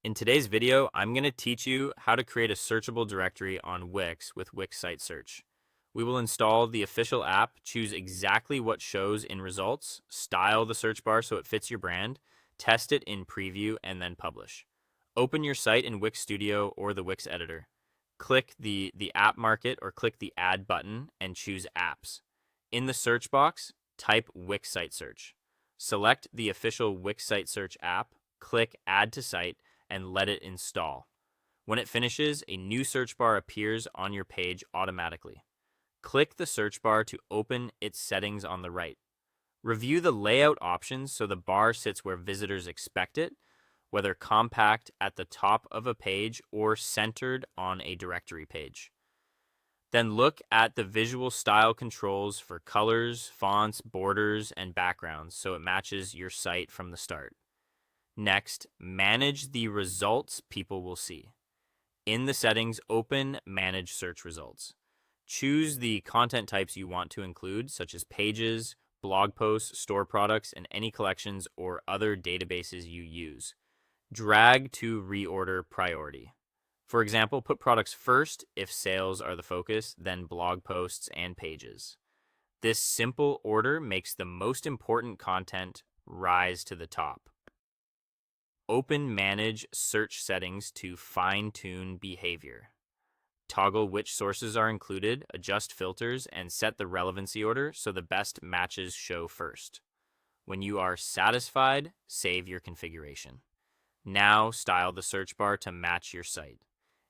In today's video, I'm going to teach you how to create a searchable directory on Wix with Wix Site Search. We will install the official app, choose exactly what shows in results, style the search bar so it fits your brand, test it in preview, and then publish. Open your site in Wix Studio or the Wix editor. Click the app market or click the add button and choose apps. In the search box, type Wix Site Search. Select the official Wix Site Search app, click add to site, and let it install. When it finishes, a new search bar appears on your page automatically. Click the search bar to open its settings on the right. Review the layout options so the bar sits where visitors expect it, whether compact at the top of a page or centered on a directory page. Then look at the visual style controls for colors, fonts, borders, and backgrounds so it matches your site from the start. Next, manage the results people will see. In the settings, open Manage Search Results. Choose the content types you want to include, such as pages, blog posts, store products, and any collections or other databases you use. Drag to reorder priority. For example, put products first if sales are the focus, then blog posts and pages. This simple order makes the most important content rise to the top. Open Manage Search Settings to fine-tune behavior. Toggle which sources are included, adjust filters, and set the relevancy order so the best matches show first. When you are satisfied, save your configuration. Now style the search bar to match your site.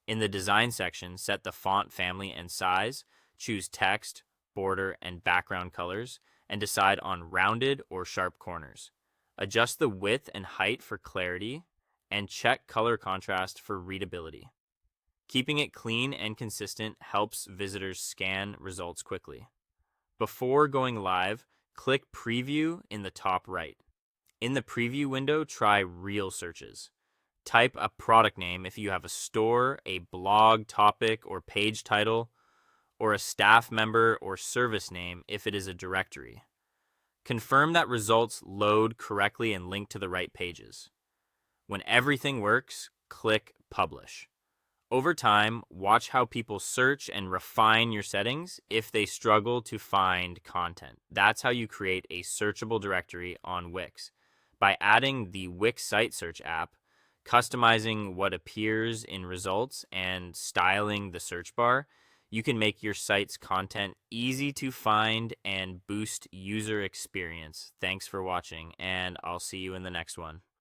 In the design section, set the font family and size, choose text, border, and background colors, and decide on rounded or sharp corners. Adjust the width and height for clarity, and check color contrast for readability. Keeping it clean and consistent helps visitors scan results quickly. Before going live, click Preview in the top right. In the preview window, try real searches. Type a product name if you have a store, a blog topic or page title, or a staff member or service name if it is a directory. Confirm that results load correctly and link to the right pages. When everything works, click Publish. Over time, watch how people search and refine your settings if they struggle to find content. That's how you create a searchable directory on Wix. By adding the Wix Site Search app, customizing what appears in results, and styling the search bar, you can make your site's content easy to find and boost user experience. Thanks for watching, and I'll see you in the next one.